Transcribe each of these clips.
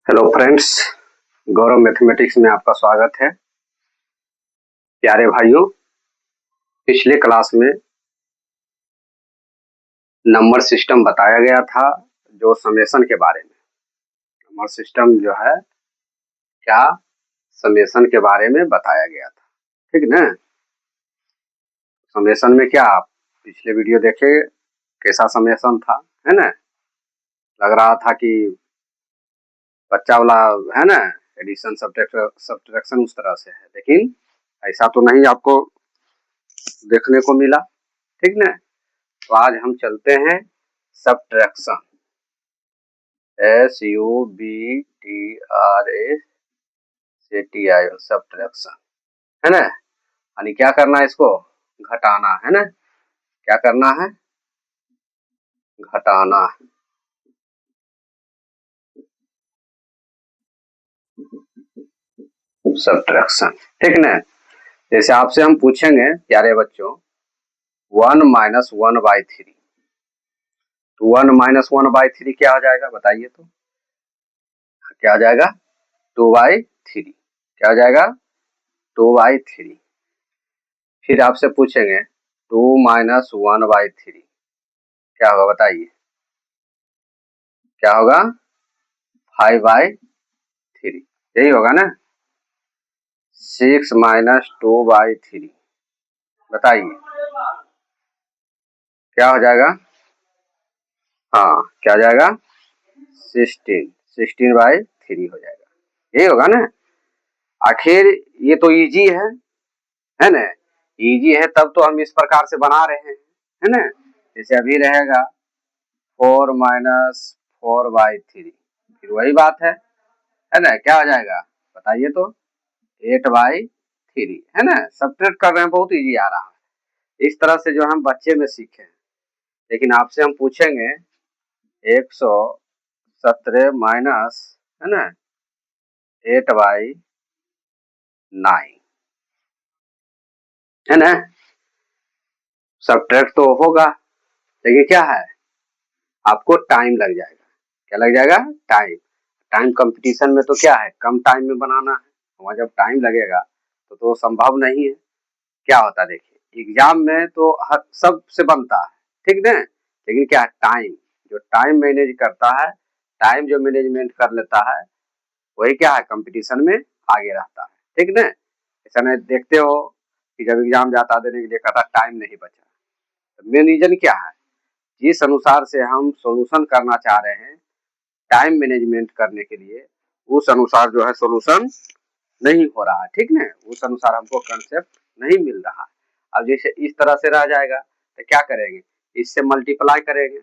Hello friends, गौरव mathematics में आपका स्वागत है। प्यारे भाइयों, पिछले क्लास में नंबर सिस्टम बताया गया था जो समेशन के बारे में। नंबर सिस्टम जो है क्या समेशन के बारे में बताया गया था, ठीक ना। समेशन में क्या आप पिछले वीडियो देखे, कैसा समेशन था, है ना। लग रहा था कि बच्चा वाला है ना, एडिशन सब्ट्रैक्शन उस तरह से है, लेकिन ऐसा तो नहीं आपको देखने को मिला, ठीक ना। तो आज हम चलते हैं सब्ट्रैक्शन, SUBTRACTI, सब्ट्रैक्शन, है ना। यानी क्या करना है, इसको घटाना है ना। क्या करना है, घटाना है। सब्ट्रैक्शन, ठीक ना। जैसे आपसे हम पूछेंगे प्यारे बच्चों 1 - 1/3, तो 1 - 1/3 क्या हो जाएगा बताइए तो। क्या हो जाएगा 2/3। क्या हो जाएगा 2/3। फिर आपसे पूछेंगे 2 - 1/3 क्या होगा बताइए। क्या होगा 5/3, यही होगा ना। 6 - 2/3 बताइए क्या हो जाएगा। हाँ, क्या हो जाएगा 16/3 हो जाएगा, यही होगा ना। आखिर ये तो इजी है ना। इजी है तब तो हम इस प्रकार से बना रहे हैं, है ना। जैसे अभी रहेगा 4 - 4/3, फिर वही बात है ना। क्या हो जाएगा बताइए तो 8/3, है ना। सब्ट्रैक्ट कर रहे हैं, बहुत इजी आ रहा है। इस तरह से जो हम बच्चे में सीखे हैं। लेकिन आपसे हम पूछेंगे 117 माइनस, है ना, 8/9, है ना। सब्ट्रैक्ट तो होगा, लेकिन क्या है, आपको टाइम लग जाएगा। क्या लग जाएगा, टाइम। टाइम कंपटीशन में तो क्या है, कम टाइम में बनाना है। वहाँ जब टाइम लगेगा तो संभव नहीं है। क्या होता है देखिए, एग्जाम में तो हर सब से बनता है, ठीक ना। लेकिन क्या है, टाइम, जो टाइम मैनेज करता है, टाइम जो मैनेजमेंट कर लेता है, वही क्या है, कंपटीशन में आगे रहता है, ठीक ना। ऐसा नहीं देखते हो कि जब एग्जाम जाता देने के लिए कहता टाइम नहीं बचा। तो मेन रीजन क्या है, जिस अनुसार से हम सोल्यूशन करना चाह रहे हैं टाइम मैनेजमेंट करने के लिए, उस अनुसार जो है सोल्यूशन नहीं हो रहा है, ठीक ना। उस अनुसार हमको कंसेप्ट नहीं मिल रहा है। अब जैसे इस तरह से रह जाएगा तो क्या करेंगे, इससे मल्टीप्लाई करेंगे,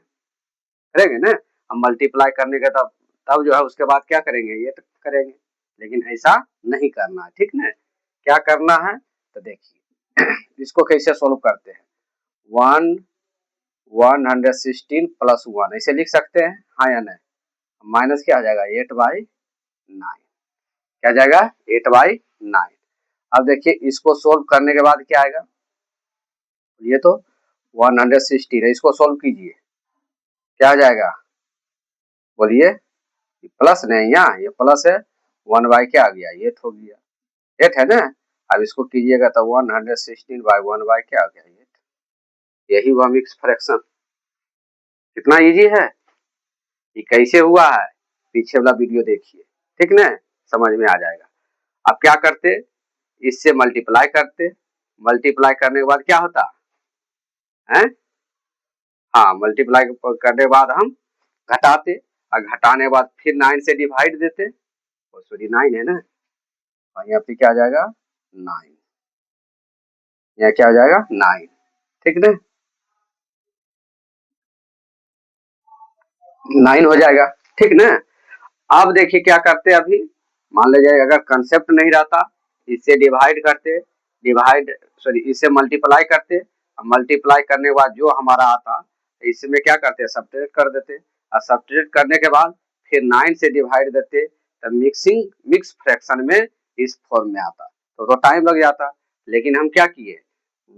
करेंगे ना। हम मल्टीप्लाई करने के तब जो है उसके बाद क्या करेंगे, ये तो करेंगे। लेकिन ऐसा नहीं करना है, ठीक ना। क्या करना है तो देखिए इसको कैसे सोल्व करते हैं। 116 + 1 ऐसे लिख सकते हैं, हाँ या नहीं। माइनस क्या आ जाएगा 8/9, क्या जाएगा 8/9। अब देखिए इसको सोल्व करने के बाद क्या आएगा, ये तो 116 है, इसको सोल्व कीजिए, क्या आ जाएगा बोलिए। प्लस नहीं, यहाँ ये प्लस है, 1 क्या आ गया, 8 हो गया, 8 है ना। अब इसको कीजिएगा तो 116/1 क्या आ गया, 8। यही हुआ मिक्स फ्रैक्शन। कितना इजी है, ये कैसे हुआ है, पीछे वाला वीडियो देखिए, ठीक ना, समझ में आ जाएगा। अब क्या करते, इससे मल्टीप्लाई करते, मल्टीप्लाई करने के बाद क्या होता है, हाँ, मल्टीप्लाई करने के बाद हम घटाते, और घटाने के बाद फिर 9 से डिवाइड देते, सॉरी 9 है ना, और यहाँ पे क्या आ जाएगा 9, यहाँ क्या आ जाएगा 9, ठीक ना, 9 हो जाएगा, ठीक ना। अब देखिए क्या करते, अभी मान लीजिए अगर कंसेप्ट नहीं रहता, इससे डिवाइड करते, डिवाइड सॉरी इससे मल्टीप्लाई करते, मल्टीप्लाई करने के बाद जो हमारा आता इसमें क्या करते, सब्ट्रैक्ट कर देते, और सब्ट्रैक्ट करने के बाद फिर 9 से डिवाइड देते, तब मिक्स फ्रैक्शन में इस फॉर्म में आता, तो टाइम लग जाता। लेकिन हम क्या किए,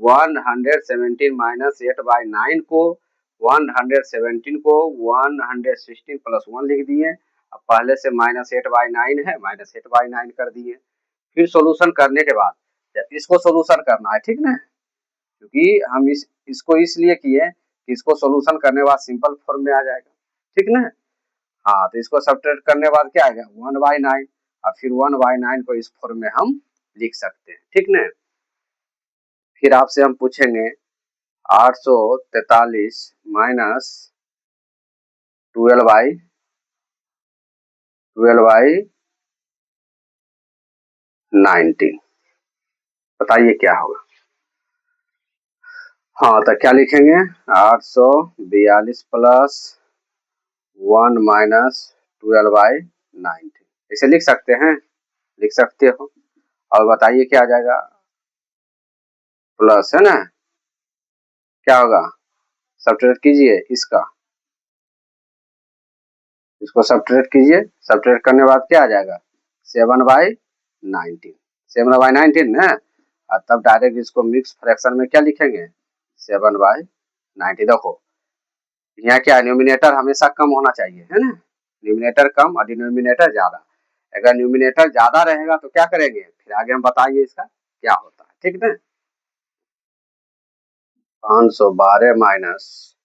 117 - 8/9 को 117 को 116 + 1 लिख दिए, अब पहले से -8/9 है, -8/9 कर दिए। फिर सोल्यूशन करने के बाद जब इसको सोल्यूशन करना है, ठीक ना, क्योंकि हम इसको इसलिए किए कि इसको सोल्यूशन करने के बाद सिंपल फॉर्म में आ जाएगा, ठीक ना। हाँ, तो इसको सब्ट्रैक्ट करने के बाद क्या आएगा 1/9, और फिर 1/9 को इस फॉर्म में हम लिख सकते हैं, ठीक ना। फिर आपसे हम पूछेंगे 843 माइनस 12/19, बताइए क्या होगा। हाँ, तो क्या लिखेंगे 842 प्लस 1 माइनस 12/19, इसे लिख सकते हैं, लिख सकते हो। और बताइए क्या आ जाएगा, प्लस है ना, क्या होगा, सब्ट्रैक्ट कीजिए इसका, इसको सब्ट्रैक्ट कीजिए, सब्ट्रैक्ट करने के बाद क्या आ जाएगा 7/19, 7/19 ना। और तब डायरेक्ट इसको मिक्स फ्रैक्शन में क्या लिखेंगे 7/19। देखो यहाँ क्या न्यूमिनेटर हमेशा कम होना चाहिए, है ना, न्यूमिनेटर कम और डिनोमिनेटर ज्यादा। अगर न्यूमिनेटर ज्यादा रहेगा तो क्या करेंगे, फिर आगे हम बताएंगे इसका क्या होता है, ठीक है। 512 माइनस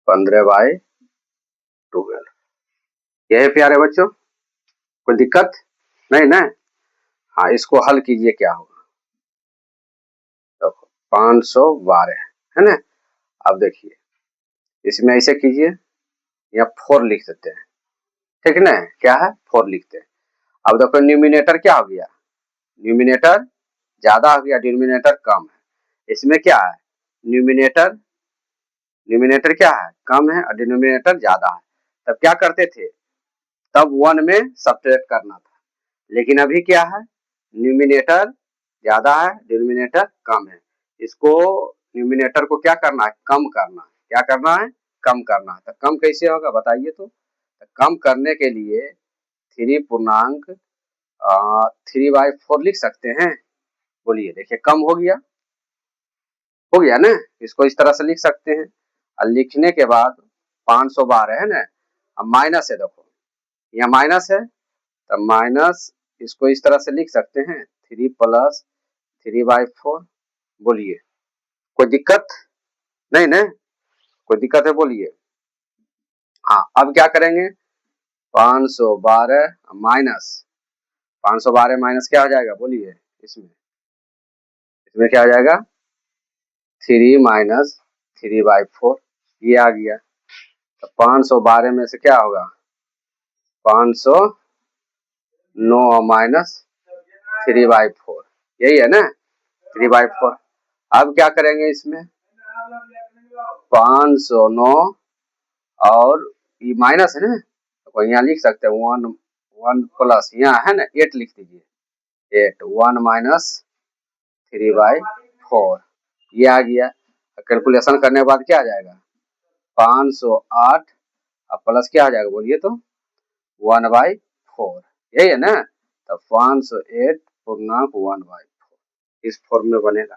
15/12, यही प्यारे बच्चों, कोई दिक्कत नहीं ना। हाँ, इसको हल कीजिए क्या होगा, देखो 512 है ना। अब देखिए इसमें ऐसे कीजिए, या 4 लिख देते हैं, ठीक है ना, क्या है 4 लिखते हैं। अब देखो न्यूमिनेटर क्या हो गया, न्यूमिनेटर ज्यादा हो गया, डिनोमिनेटर कम है। इसमें क्या है न्यूमिनेटर, न्यूमिनेटर क्या है कम है और डिनोमिनेटर ज्यादा है। तब क्या करते थे, तब 1 में सब्ट्रैक्ट करना था। लेकिन अभी क्या है न्यूमिनेटर ज्यादा है, डिनोमिनेटर कम है। इसको न्यूमिनेटर को क्या करना है, कम करना है। क्या करना है, कम करना है। तो कम कैसे होगा बताइए तो कम करने के लिए 3 पूर्णांक 3/4 लिख सकते हैं। बोलिए, देखिए कम हो गया ना, इसको इस तरह से लिख सकते हैं। और लिखने के बाद 512 है ना, अब माइनस है, देखो यहाँ माइनस है, तो माइनस इसको इस तरह से लिख सकते हैं 3 प्लस 3/4। बोलिए कोई दिक्कत नहीं ना, कोई दिक्कत है बोलिए। हाँ, अब क्या करेंगे 512 माइनस 512 माइनस क्या हो जाएगा बोलिए, इसमें इसमें क्या हो जाएगा 3 माइनस 3/4, ये आ गया। तो 512 में से क्या होगा 509 माइनस 3/4, यही है ना 3/4। अब क्या करेंगे इसमें 509 और ये माइनस है ना, तो यहाँ लिख सकते हैं 1 प्लस, यहाँ है ना 8 लिख दीजिए, 8 1 माइनस 3/4, ये आ गया। कैलकुलेशन करने के बाद क्या आ जाएगा 508 और प्लस क्या आ जाएगा बोलिए तो 1/4, यही है ना। तो 508 पूर्णांक 1/4 इस फॉर्म में बनेगा।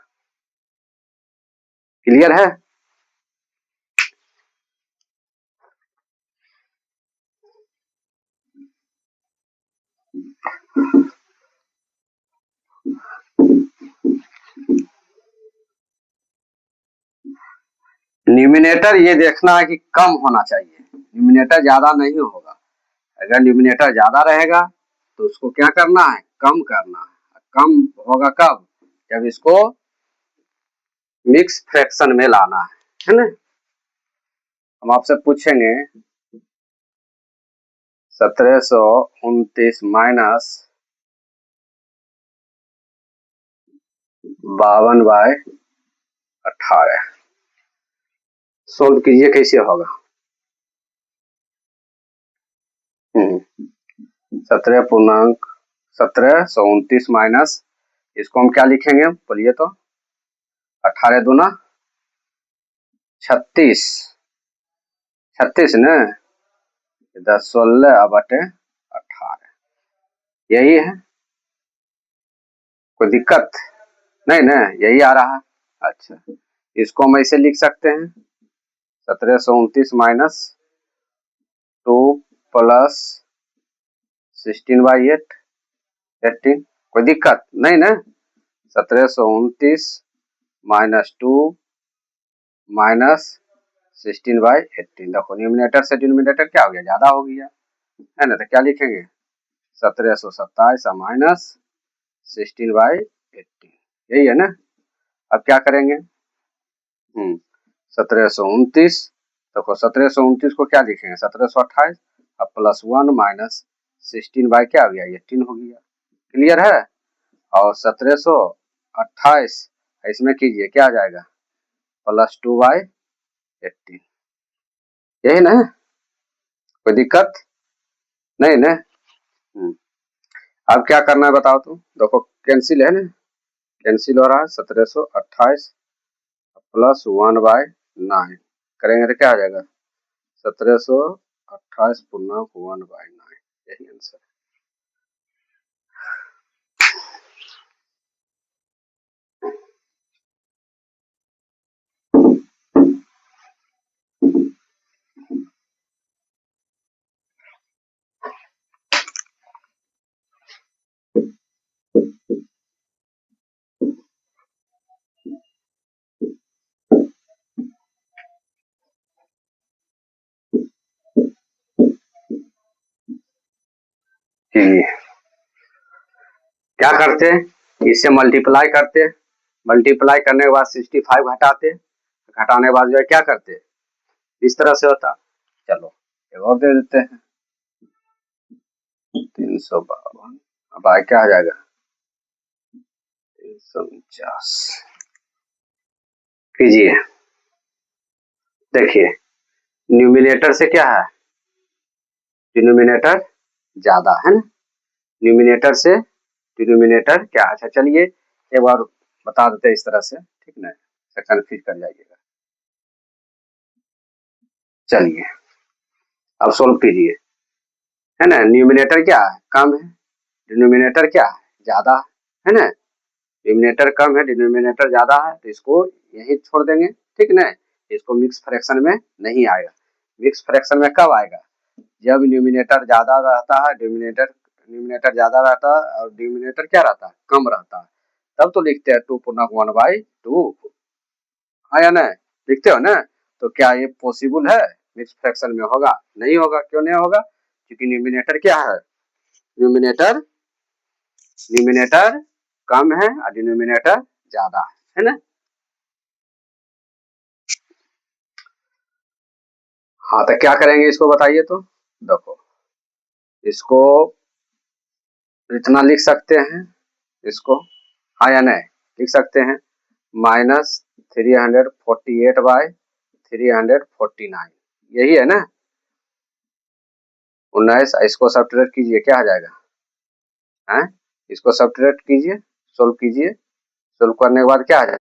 क्लियर है। न्यूमिनेटर ये देखना है कि कम होना चाहिए, न्यूमिनेटर ज्यादा नहीं होगा। अगर न्यूमिनेटर ज्यादा रहेगा तो उसको क्या करना है कम करना है। कम होगा कब, जब इसको मिक्स फ्रैक्शन में लाना है ना। हम आपसे पूछेंगे 1729 माइनस 52/18, सोल्व कीजिए कैसे होगा। 1729 माइनस, इसको हम क्या लिखेंगे बोलिए तो 18 दूना 36, 36 न 10 16/18, यही है, कोई दिक्कत नहीं ना, यही आ रहा है। अच्छा, इसको हम ऐसे लिख सकते हैं 1729 माइनस 2 प्लस 16/8 18, कोई दिक्कत नहीं ना। 1729 -2 माइनस 16/18। देखो न्यूमिनेटर से डिनोमिनेटर क्या हो गया, ज्यादा हो गया है ना, तो क्या लिखेंगे 1727 माइनस 16/18, यही है ना। अब क्या करेंगे 1729, देखो 1729 को क्या लिखेंगे 1728, अब +1 माइनस 16 बाई क्या हो गया 18 हो गया, क्लियर है। और 1728 इसमें कीजिए क्या आ जाएगा +2/18, यही ना, कोई दिक्कत नहीं ना। अब क्या करना है बताओ तो, देखो कैंसिल है ना, कैंसिल हो रहा है 1728 +1/9 करेंगे तो क्या आ जाएगा 1728 पूर्णांक 1/9, यही आंसर है। क्या करते इससे मल्टीप्लाई करते, मल्टीप्लाई करने के बाद 65 घटाते, घटाने के बाद जो है क्या करते, इस तरह से होता। चलो एक और दे देते हैं 352, अब आगे क्या आ जाएगा 349, कीजिए। देखिए न्यूमिनेटर से क्या है, डिनोमिनेटर ज्यादा है ना, न्यूमिनेटर से डिनोमिनेटर क्या, अच्छा चलिए एक बार बता देते हैं इस तरह से, ठीक ना, कन्फ्यूज कर जाइएगा। चलिए अब सोल्व कीजिए, है ना, न्यूमिनेटर क्या है कम है, डिनोमिनेटर क्या है ज्यादा है ना, डिनोमिनेटर कम है डिनोमिनेटर ज्यादा है, तो इसको यही छोड़ देंगे, ठीक ना, इसको मिक्स फ्रैक्शन में नहीं आएगा। मिक्स फ्रैक्शन में कब आएगा, जब न्यूमिनेटर ज्यादा रहता है, न्यूमिनेटर ज्यादा रहता है और डिनोमिनेटर क्या रहता है कम रहता है, तब तो लिखते हैं 2 पूर्णांक 1/2, हाँ या नहीं, लिखते हो ना। तो क्या ये पॉसिबल है मिक्स फ्रैक्शन में होगा, नहीं होगा, क्यों नहीं होगा, क्योंकि न्यूमिनेटर क्या है, न्यूमिनेटर न्यूमिनेटर कम है और डिनोमिनेटर ज्यादा है ना। हाँ तो क्या करेंगे इसको बताइए तो, देखो इसको इतना लिख सकते हैं, इसको हाँ या नहीं लिख सकते हैं -348/349, यही है ना 19, इसको सब्ट्रैक्ट कीजिए क्या आ जाएगा, है इसको सब्ट्रैक्ट कीजिए, सोल्व कीजिए, सोल्व करने के बाद क्या आ जाएगा,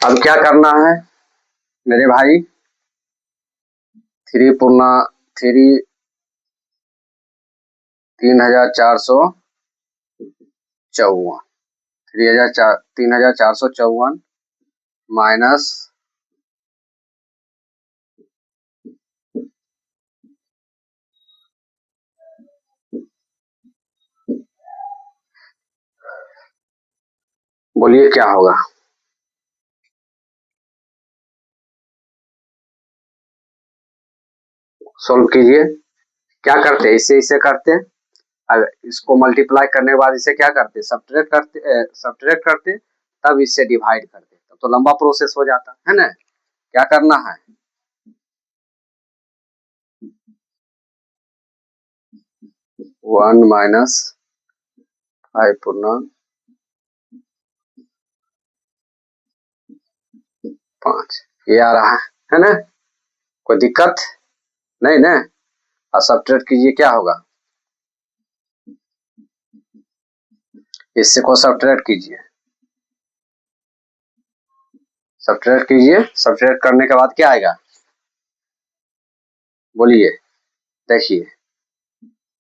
अब क्या करना है मेरे भाई, 3,454, 3,454 माइनस, बोलिए क्या होगा, सोल्व कीजिए। क्या करते हैं, इससे करते हैं अगर इसको मल्टीप्लाई करने के बाद इसे क्या करते, सब्ट्रैक्ट करते तब इससे डिवाइड करते, तब तो लंबा प्रोसेस हो जाता है ना। क्या करना है, 1 माइनस 5 पूर्णांक 5 ये आ रहा है ना, कोई दिक्कत नहीं ना। और सब्ट्रैक्ट कीजिए क्या होगा, इससे को सब्ट्रैक्ट कीजिए, सब्ट्रैक्ट कीजिए, सब्ट्रैक्ट करने के बाद क्या आएगा, बोलिए, देखिए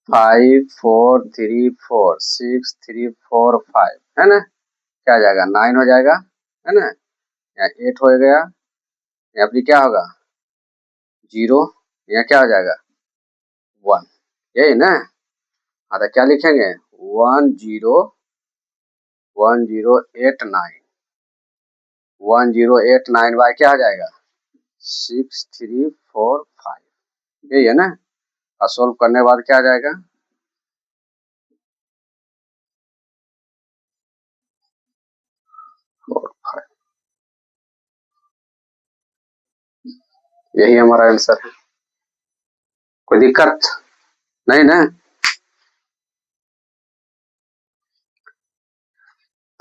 5 4 3 4 6 3 4 5 है ना, क्या आ जाएगा 9 हो जाएगा है ना, यहाँ 8 हो गया, यहाँ पर क्या होगा 0, यहाँ क्या हो जाएगा 1, यही ना। हाँ तो क्या लिखेंगे 1089 बाय क्या हो जाएगा 6345, यही है ना। और सोल्व करने के बाद क्या आ जाएगा 45, यही हमारा आंसर है, कोई दिक्कत नहीं ना।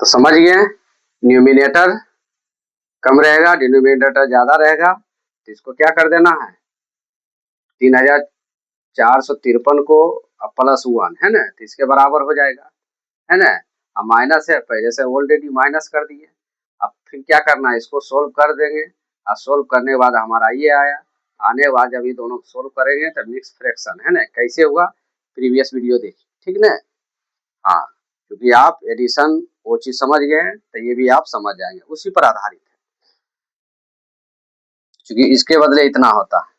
तो समझ गए, न्यूमिनेटर कम रहेगा, डिनोमिनेटर ज्यादा रहेगा, तो इसको क्या कर देना है 3453 को +1 है ना, तो इसके बराबर हो जाएगा है ना। अब माइनस है, पहले से ऑलरेडी माइनस कर दिए, अब फिर क्या करना है इसको सोल्व कर देंगे, और सोल्व करने के बाद हमारा ये आया, आने के बाद जब ये दोनों सोल्व करेंगे तो मिक्स फ्रैक्शन है ना, कैसे हुआ प्रीवियस वीडियो देखिए, ठीक ना। हाँ, क्योंकि आप एडिशन वो चीज समझ गए हैं तो ये भी आप समझ जाएंगे, उसी पर आधारित है, क्योंकि इसके बदले इतना होता है।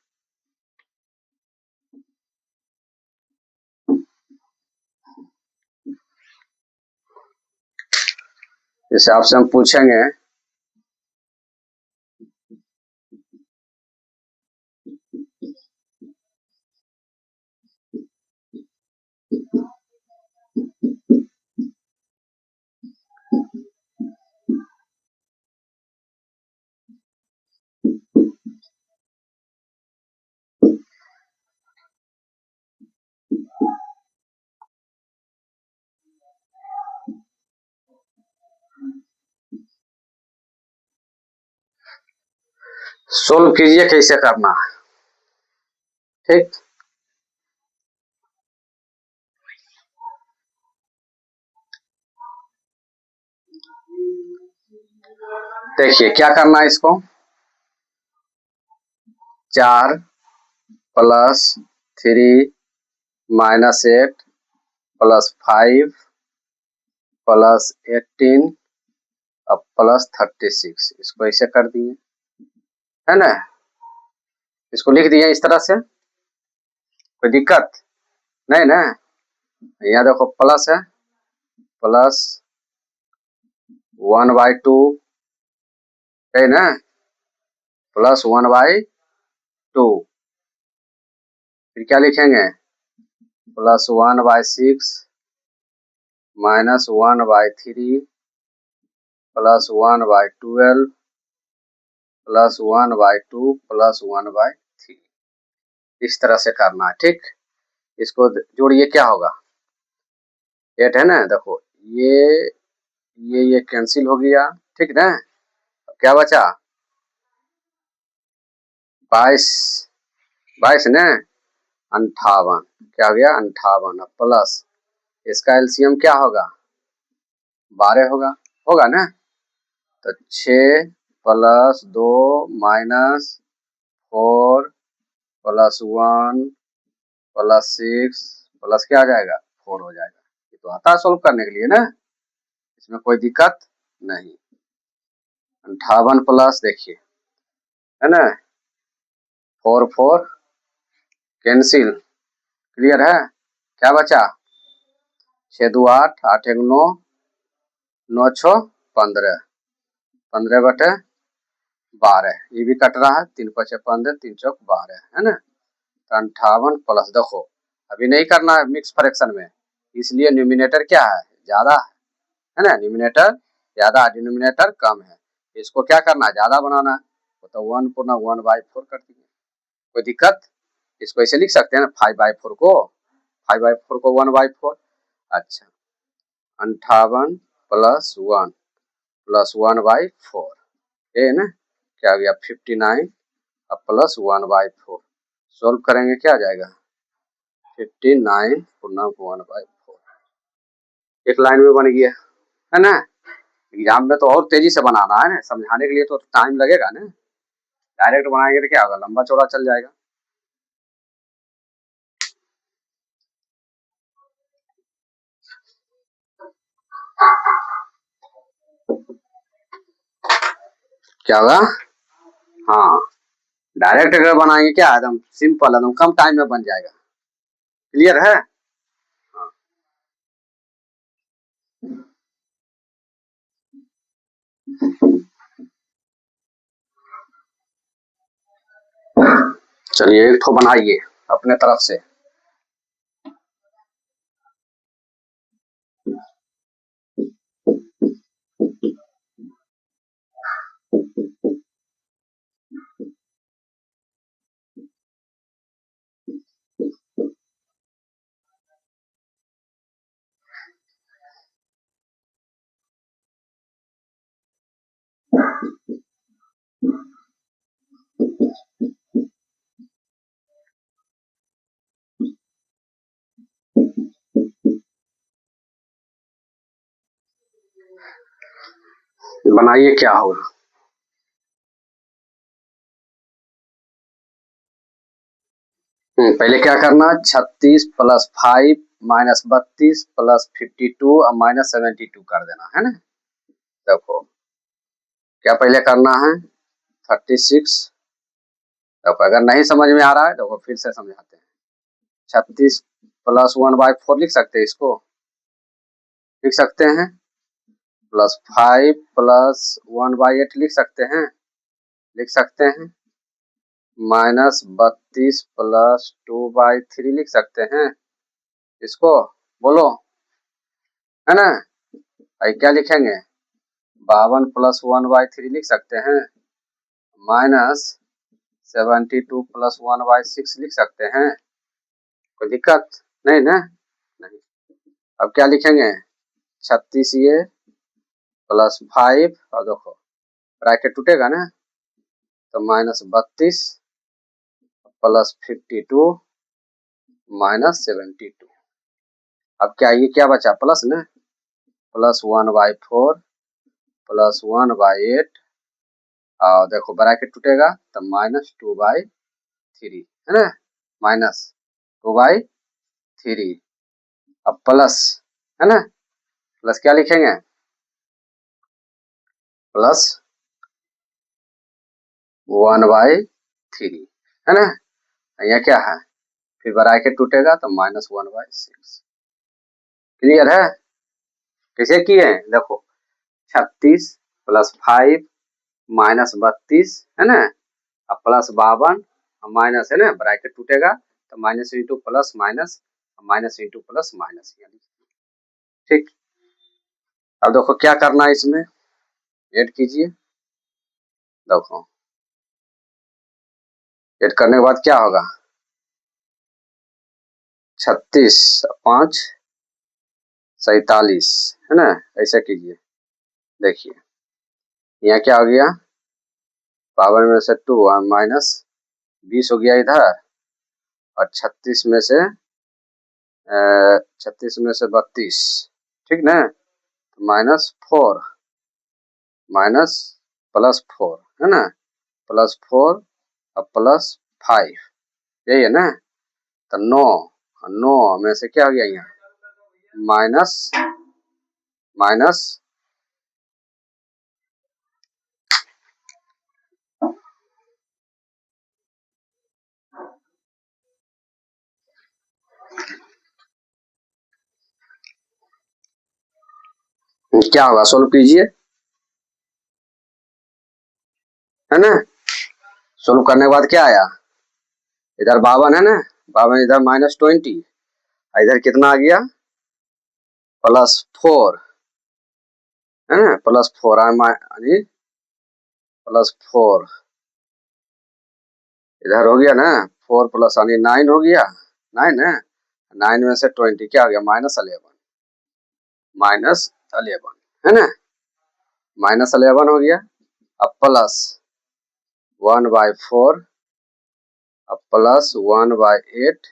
जैसे आपसे हम पूछेंगे सोल्व कीजिए कैसे करना है, ठीक। देखिए क्या करना है इसको, 4 + 3 -8 +5 +18 अब +36, इसको ऐसे कर दिए है ना, इसको लिख दिए इस तरह से, कोई दिक्कत नहीं ना। यहाँ देखो प्लस है, +1/2 है ना, +1/2, फिर क्या लिखेंगे +1/6 -1/3 +1/12 +1/2 +1/3, इस तरह से करना है, ठीक। इसको जोड़िए क्या होगा 8 है ना, देखो ये कैंसिल हो गया, ठीक ना। क्या बचा 22 22 ना, 58, क्या हो गया 58 प्लस इसका एलसीएम क्या होगा 12 होगा, होगा ना। तो 6 + 2 -4 +1 +6 प्लस क्या आ जाएगा 4 हो जाएगा, ये तो आता है सोल्व करने के लिए ना, इसमें कोई दिक्कत नहीं। 58 प्लस देखिए है ना 4 4 कैंसिल, क्लियर है, क्या बचा 6 2 8 8 1 9 9 6 15 15/12, ये भी कट रहा है, 3 × 5 = 15 3 × 12 है ना। तो 58 प्लस देखो अभी नहीं करना है मिक्स फ्रैक्शन में, इसलिए न्यूमिनेटर क्या है, ज्यादा है ना, न्यूमिनेटर ज्यादा, डिनोमिनेटर कम है। इसको क्या करना है, ज्यादा बनाना है, तो 1/1/4 कर दीजिए, कोई दिक्कत। इसको ऐसे लिख सकते हैं ना, 5/4 को, 5/4 को 1/4। अच्छा, 58 + 1/4, ये है ना, क्या आ गया 59 अब + 1/4। सोल्व करेंगे क्या आ जाएगा, 59 × 1/4, एक लाइन में बन गया, है ना। एग्जाम में तो और तेजी से बनाना है ना, समझाने के लिए तो टाइम लगेगा ना, डायरेक्ट बनाएंगे तो क्या होगा, लंबा चौड़ा चल जाएगा। क्या होगा, हाँ, डायरेक्ट अगर बनाएंगे क्या, एकदम सिंपल, एकदम कम टाइम में बन जाएगा। क्लियर है, हाँ। चलिए एक ठो बनाइए अपने तरफ से। बनाइए क्या होगा, पहले क्या करना, 36 + 5 - 32 + 52 और -72 कर देना है ना। देखो क्या पहले करना है, 36, देखो अगर नहीं समझ में आ रहा है देखो फिर से समझाते हैं। 36 + 1/4 लिख सकते हैं, इसको लिख सकते हैं, +5 + 1/8 लिख सकते हैं, लिख सकते हैं, -32 + 2/3 लिख सकते हैं, इसको बोलो, है ना। क्या लिखेंगे, 52 + 1/3 लिख सकते हैं, -72 + 1/6 लिख सकते हैं, कोई दिक्कत नहीं ना, नहीं। अब क्या लिखेंगे, 36 ये +5 और देखो ब्रैकेट टूटेगा ना, तो -32 + 52 -72। अब क्या ये क्या बचा, प्लस ना, +1/4 + 1/8 और देखो ब्रैकेट टूटेगा तो -2/3, है ना, -2/3। अब प्लस, है ना, प्लस क्या लिखेंगे, +1/3, है ना, यहाँ क्या है, फिर ब्रैकेट टूटेगा तो -1/6। क्लियर है, कैसे किए हैं, देखो 36 + 5 -32, है ना, अब +52 माइनस, है ना, ब्रैकेट टूटेगा तो minus into plus minus, minus into plus minus, ठीक। अब देखो क्या करना है, इसमें ऐड कीजिए, देखो ऐड करने के बाद क्या होगा, 36 5 47, है ना, ऐसा कीजिए, देखिए यहाँ क्या हो गया, पावर में से 2 माइनस 20 हो गया इधर, और 36 में से 32, ठीक ना, -4 माइनस +4, है ना, +4 और +5, यही है ना, तो 9 में से क्या हो गया, यहाँ माइनस माइनस क्या होगा, सोल्व कीजिए, है ना। सोल्व करने के बाद क्या आया, इधर 52 है ना, 52 इधर -20, इधर कितना आ गया +4 है ना, +4 यानी +4 इधर हो गया ना, 4 प्लस यानी 9 हो गया, 9 है, 9 में से 20 क्या हो गया, -11, है ना, -11 हो गया। अब प्लस 1/4, अब प्लस 1/8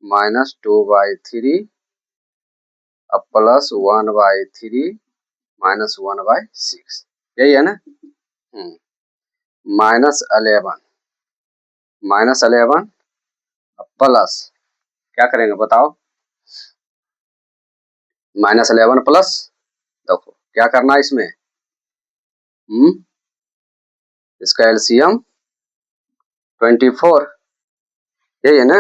-2/3, अब प्लस 1/3 -1/6, यही है ना। -11 अब प्लस क्या करेंगे बताओ, -11 प्लस, देखो क्या करना है इसमें, इसका एलसीएम 24, यही है ना।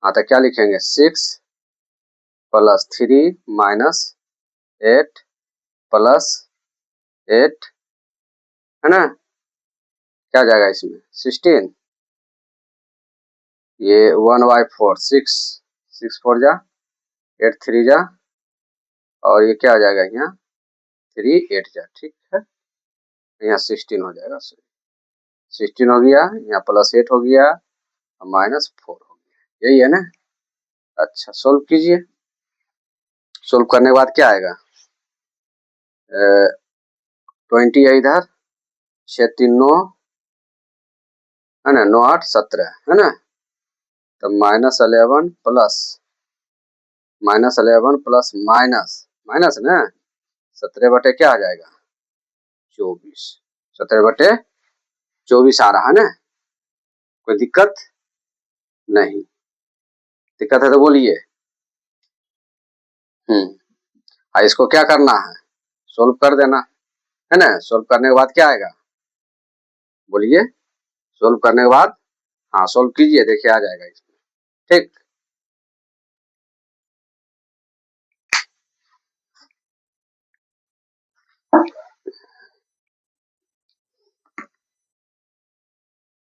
हाँ तो क्या लिखेंगे, 6 + 3 - 8 + 8 है ना, क्या जाएगा इसमें 16, ये 1/4 6 4 जा 8 3 जा, और ये क्या आ जाएगा यहाँ 3 8 जा, ठीक है, यहाँ 16 हो जाएगा, 16 हो गया, यहाँ +8 हो गया, -4 हो गया, यही है ना। अच्छा सोल्व कीजिए, सोल्व करने के बाद क्या आएगा, 20 है इधर, 6 3 9 है ना, 9 8 17 है ना, तो -11 प्लस माइनस ना, 17/, क्या आ जाएगा 24, 17/24 आ रहा है ना, कोई दिक्कत नहीं, दिक्कत है तो बोलिए। इसको क्या करना है, सोल्व कर देना है ना, सोल्व करने के बाद क्या आएगा बोलिए, सोल्व करने के बाद, हाँ सोल्व कीजिए, देखिए आ जाएगा इसमें, ठीक।